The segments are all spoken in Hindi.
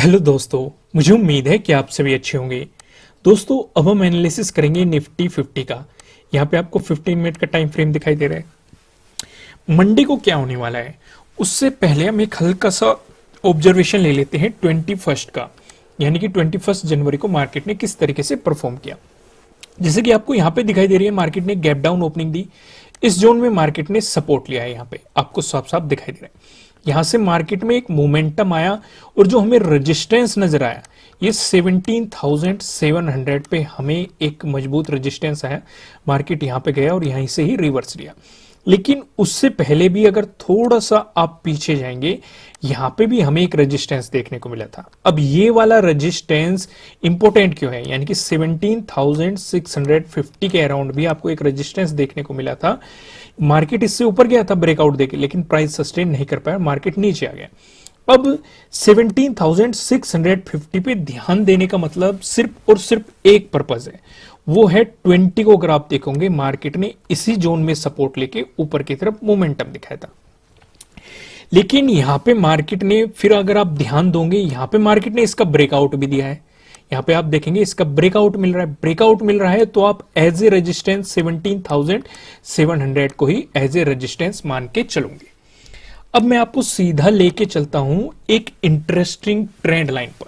हेलो दोस्तों, मुझे उम्मीद है कि आप सभी अच्छे होंगे। दोस्तों, अब हम एनालिसिस करेंगे निफ्टी 50 का। यहाँ पे आपको 15 मिनट का टाइम फ्रेम दिखाई दे रहा है। मंडे को क्या होने वाला है उससे पहले हम एक हल्का सा ऑब्जर्वेशन ले लेते हैं 21 का, यानी कि 21 जनवरी को मार्केट ने किस तरीके से परफॉर्म किया। जैसे कि आपको यहाँ पे दिखाई दे रही है, मार्केट ने गैप डाउन ओपनिंग दी। इस जोन में मार्केट ने सपोर्ट लिया है, यहाँ पे आपको साफ साफ दिखाई दे रहा है। यहां से मार्केट में एक मोमेंटम आया और जो हमें रेजिस्टेंस नजर आया ये 17,700 पे हमें एक मजबूत रेजिस्टेंस आया। मार्केट यहां पे गया और यहीं से ही रिवर्स लिया। लेकिन उससे पहले भी अगर थोड़ा सा आप पीछे जाएंगे, यहां पे भी हमें एक रेजिस्टेंस देखने को मिला था। अब ये वाला रेजिस्टेंस इंपॉर्टेंट क्यों है, यानी कि 17,650 के अराउंड भी आपको एक रेजिस्टेंस देखने को मिला था। मार्केट इससे ऊपर गया था ब्रेकआउट देके, लेकिन प्राइस सस्टेन नहीं कर पाया, मार्केट नीचे आ गया। अब 17,650 पे ध्यान देने का मतलब सिर्फ और सिर्फ एक पर्पज है, वो है 20 को। अगर आप देखोगे मार्केट ने इसी जोन में सपोर्ट लेके ऊपर की तरफ मोमेंटम दिखाया था। लेकिन यहां पे मार्केट ने फिर अगर आप ध्यान दोगे, यहां पे मार्केट ने इसका ब्रेकआउट भी दिया है। यहां पे आप देखेंगे इसका ब्रेकआउट मिल रहा है। ब्रेकआउट मिल रहा है तो आप एज ए रेजिस्टेंस 17,700 को ही एज ए रेजिस्टेंस मान के चलूंगे। अब मैं आपको सीधा लेके चलता हूं एक इंटरेस्टिंग ट्रेंड लाइन पर,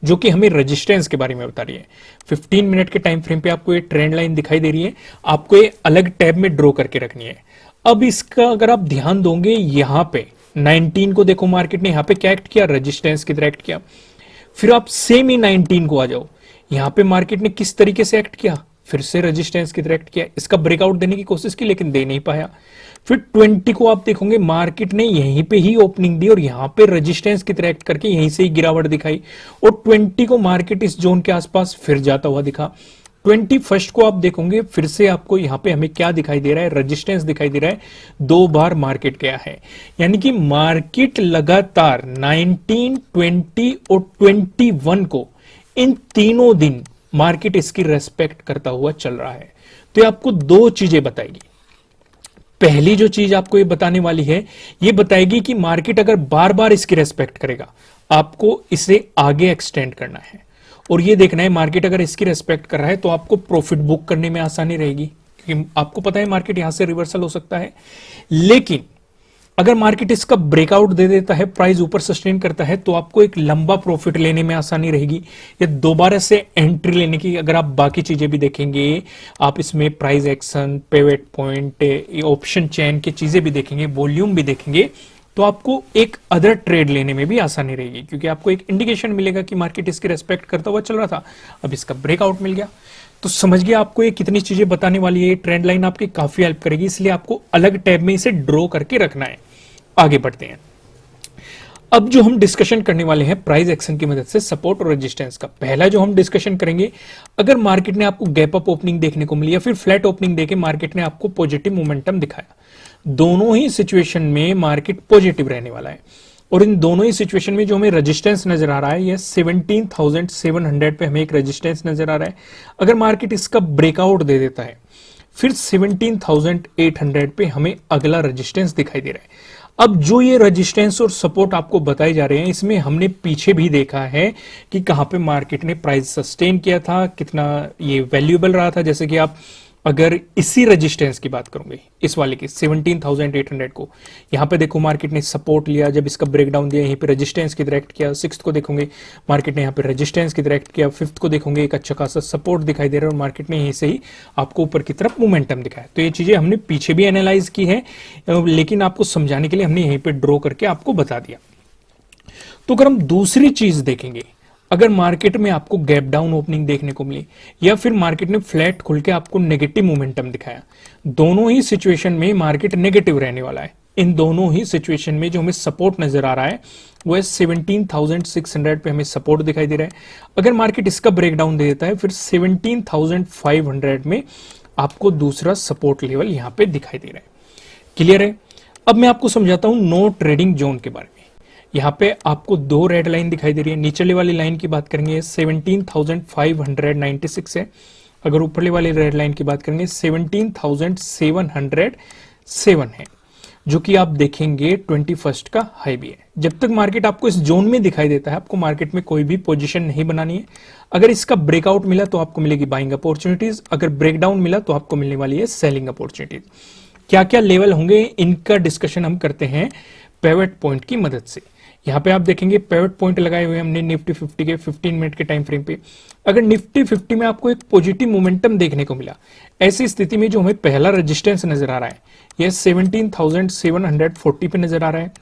जो कि हमें रेजिस्टेंस के बारे में बता रही है। 15 मिनट के टाइम फ्रेम पे आपको ये ट्रेंड लाइन दिखाई दे रही है, आपको ये अलग टैब में ड्रॉ करके रखनी है। अब इसका अगर आप ध्यान दोगे, यहां पे 19 को देखो, मार्केट ने यहां पे क्या एक्ट किया, रेजिस्टेंस की तरह एक्ट किया। फिर आप सेम ही 19 को आ जाओ, यहां पे मार्केट ने किस तरीके से एक्ट किया, फिर से रेजिस्टेंस की तरह एक्ट किया। इसका ब्रेकआउट देने की कोशिश की लेकिन दे नहीं पाया। फिर 20 को आप देखोगे, मार्केट ने यहीं पे ही ओपनिंग दी और यहां पे रेजिस्टेंस की तरह एक्ट करके यहीं से ही गिरावट दिखाई और 20 को मार्केट इस जोन के आसपास फिर जाता हुआ दिखा। 21 को आप देखोगे, फिर से आपको यहां पे हमें क्या दिखाई दे रहा है, रेजिस्टेंस दिखाई दे रहा है। 2 बार मार्केट गया है, यानी कि मार्केट लगातार 19, 20 और 21 को, इन तीनों दिन मार्केट इसकी रेस्पेक्ट करता हुआ चल रहा है। तो ये आपको 2 चीजें बताएगी। पहली जो चीज आपको ये बताने वाली है, ये बताएगी कि मार्केट अगर बार बार इसकी रेस्पेक्ट करेगा, आपको इसे आगे एक्सटेंड करना है और ये देखना है मार्केट अगर इसकी रेस्पेक्ट कर रहा है तो आपको प्रॉफिट बुक करने में आसानी रहेगी, क्योंकि आपको पता है मार्केट यहां से रिवर्सल हो सकता है। लेकिन अगर मार्केट इसका ब्रेकआउट दे देता है, प्राइस ऊपर सस्टेन करता है, तो आपको एक लंबा प्रॉफिट लेने में आसानी रहेगी या दोबारा से एंट्री लेने की। अगर आप बाकी चीजें भी देखेंगे, आप इसमें price action, pivot point, option chain की चीजें भी देखेंगे, वॉल्यूम भी देखेंगे, तो आपको एक अदर ट्रेड लेने में भी आसानी रहेगी, क्योंकि आपको एक इंडिकेशन मिलेगा कि मार्केट इसकी रेस्पेक्ट करता हुआ चल रहा था, अब इसका ब्रेकआउट मिल गया। तो समझ गया आपको ये कितनी चीजें बताने वाली है। ट्रेंड लाइन आपकी काफी हेल्प करेगी, इसलिए आपको अलग टैब में इसे ड्रॉ करके रखना है। आगे बढ़ते हैं। अब जो हम डिस्कशन करने वाले हैं प्राइस एक्शन की मदद से सपोर्ट और रेजिस्टेंस का, पहला जो हम डिस्कशन करेंगे, अगर मार्केट ने आपको गैप अप ओपनिंग देखने को मिली या फिर फ्लैट ओपनिंग देके मार्केट ने आपको पॉजिटिव मोमेंटम दिखाया, दोनों ही सिचुएशन में मार्केट पॉजिटिव रहने वाला है। और इन दोनों ही सिचुएशन में जो हमें रेजिस्टेंस नजर आ रहा है, यह 17,700 पे हमें एक रेजिस्टेंस नजर आ रहा है। अगर मार्केट इसका ब्रेकआउट दे देता है, फिर 17,800 पे हमें अगला रेजिस्टेंस दिखाई दे रहा है। अब जो ये रेजिस्टेंस और सपोर्ट आपको बताए जा रहे हैं, इसमें हमने पीछे भी देखा है कि कहां पे मार्केट ने प्राइस सस्टेन किया था, कितना ये वैल्यूएबल रहा था। जैसे कि आप अगर इसी रेजिस्टेंस की बात करोगे, इस वाले की 17,800 को, यहां पे देखो मार्केट ने सपोर्ट लिया, जब इसका ब्रेकडाउन दिया यहीं पे रेजिस्टेंस की तरह एक्ट किया। 6th को देखोगे मार्केट ने यहां पे रेजिस्टेंस की तरह एक्ट किया। 5th को देखोगे एक अच्छा खासा सपोर्ट दिखाई दे रहा है और मार्केट ने यहीं से ही आपको ऊपर की तरफ मोमेंटम दिखाया। तो ये चीजें हमने पीछे भी एनालाइज की है, लेकिन आपको समझाने के लिए हमने यहीं पर ड्रॉ करके आपको बता दिया। तो अगर हम दूसरी चीज देखेंगे, अगर मार्केट में आपको गैप डाउन ओपनिंग देखने को मिली या फिर मार्केट ने फ्लैट खुल के आपको नेगेटिव मोमेंटम दिखाया, दोनों ही सिचुएशन में मार्केट नेगेटिव रहने वाला है। इन दोनों ही सिचुएशन में जो हमें सपोर्ट नजर आ रहा है वो है 17,600 पे हमें सपोर्ट दिखाई दे रहा है। अगर मार्केट इसका ब्रेकडाउन दे देता है, फिर 17,500 में आपको दूसरा सपोर्ट लेवल यहां पे दिखाई दे रहा है। क्लियर है? अब मैं आपको समझाता हूं नो ट्रेडिंग जोन के बारे में। यहां पे आपको 2 रेड लाइन दिखाई दे रही है। नीचले वाली लाइन की बात करेंगे 17,596 है। अगर ऊपरले वाली रेड लाइन की बात करेंगे 17,707 है। जो कि आप देखेंगे 21 का हाई भी है। जब तक मार्केट आपको इस जोन में दिखाई देता है, आपको मार्केट में कोई भी पोजीशन नहीं बनानी है। अगर इसका ब्रेकआउट मिला तो आपको मिलेगी बाइंग अपॉर्चुनिटीज, अगर ब्रेकडाउन मिला तो आपको मिलने वाली है सेलिंग अपॉर्चुनिटीज। क्या क्या लेवल होंगे इनका डिस्कशन हम करते हैं पिवट पॉइंट की मदद से। यहाँ पे आप देखेंगे पिवट पॉइंट लगाए हुए हमने निफ्टी 50 के 15 मिनट के टाइम फ्रेम पे। अगर निफ्टी 50 में आपको एक पॉजिटिव मोमेंटम देखने को मिला, ऐसी स्थिति में जो हमें पहला रेजिस्टेंस नजर आ रहा है यह 17,740 पे नजर आ रहा है।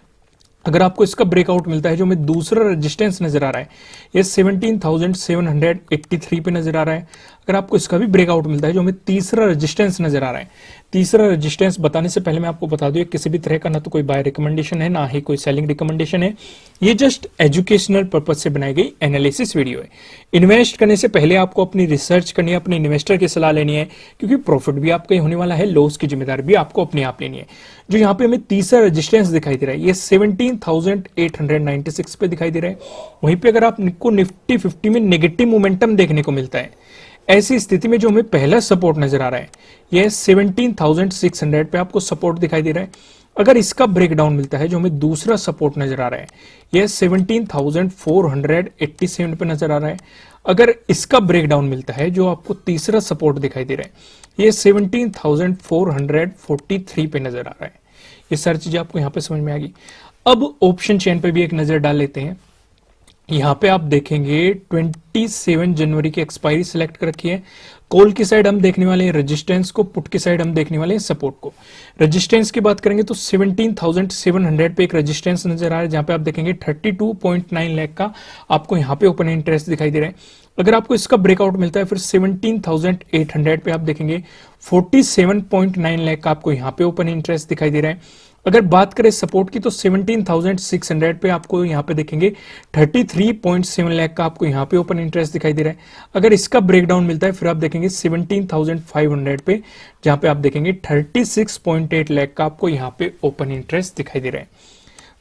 अगर आपको इसका ब्रेकआउट मिलता है, जो हमें दूसरा रेजिस्टेंस नजर आ रहा है ये 17,783 पे नजर आ रहा है। अगर आपको इसका भी ब्रेकआउट मिलता है, जो हमें तीसरा रेजिस्टेंस नजर आ रहा है, तीसरा रेजिस्टेंस बताने से पहले मैं आपको बता दूं, किसी भी तरह का ना तो कोई बाय रिकमेंडेशन है, ना ही कोई सेलिंग रिकमेंडेशन है। ये जस्ट एजुकेशनल पर्पज से बनाई गई एनालिसिस वीडियो है। इन्वेस्ट करने से पहले आपको अपनी रिसर्च करनी है, अपने इन्वेस्टर की सलाह लेनी है, क्योंकि प्रॉफिट भी आपका ही होने वाला है, लॉस की जिम्मेदारी भी आपको अपने आप लेनी है। जो यहाँ पे हमें तीसरा रेजिस्टेंस दिखाई दे रहा है ये 17,896 पे दिखाई दे रहा है। वहीं पे अगर आपको निफ्टी 50 में नेगेटिव मोमेंटम देखने को मिलता है, ऐसी स्थिति में जो हमें पहला सपोर्ट नजर आ रहा है यह 17,600 पे आपको सपोर्ट दिखाई दे रहा है। अगर इसका ब्रेकडाउन मिलता है, जो हमें दूसरा सपोर्ट नजर आ रहा है यह 17,487 पे नजर आ रहा है। अगर इसका ब्रेकडाउन मिलता है, जो आपको तीसरा सपोर्ट दिखाई दे रहा है यह 17,443 पे नजर आ रहा है। ये सारी चीजें आपको यहाँ पे समझ में आ गई। अब ऑप्शन चेन पे भी एक नजर डाल लेते हैं। यहाँ पे आप देखेंगे 27 जनवरी की एक्सपायरी सिलेक्ट कर रखी है। कॉल की साइड हम देखने वाले हैं रेजिस्टेंस को, पुट की साइड हम देखने वाले हैं सपोर्ट को। रेजिस्टेंस की बात करेंगे तो 17,700 पे एक रेजिस्टेंस नजर आ रहा है, जहां पे आप देखेंगे 32.9 लाख का आपको यहाँ पे ओपन इंटरेस्ट दिखाई दे रहा है। अगर आपको इसका ब्रेकआउट मिलता है, फिर 17,800 पे आप देखेंगे 47.9 लाख का आपको यहाँ पे ओपन इंटरेस्ट दिखाई दे रहा है। अगर बात करें सपोर्ट की तो 17,600 पे आपको यहाँ पे देखेंगे 33.7 लाख का आपको यहाँ पे ओपन इंटरेस्ट दिखाई दे रहा है। अगर इसका ब्रेकडाउन मिलता है, फिर आप देखेंगे 17,500 पे, जहां पे आप देखेंगे 36.8 लाख का आपको यहाँ पे ओपन इंटरेस्ट दिखाई दे रहा है।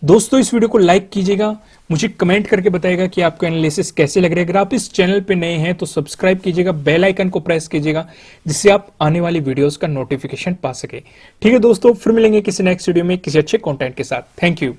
दोस्तों इस वीडियो को लाइक कीजिएगा, मुझे कमेंट करके बताइएगा कि आपको एनालिसिस कैसे लग रहा है। अगर आप इस चैनल पे नए हैं तो सब्सक्राइब कीजिएगा, बेल आइकन को प्रेस कीजिएगा, जिससे आप आने वाली वीडियोस का नोटिफिकेशन पा सके। ठीक है दोस्तों, फिर मिलेंगे किसी नेक्स्ट वीडियो में किसी अच्छे कंटेंट के साथ। Thank you.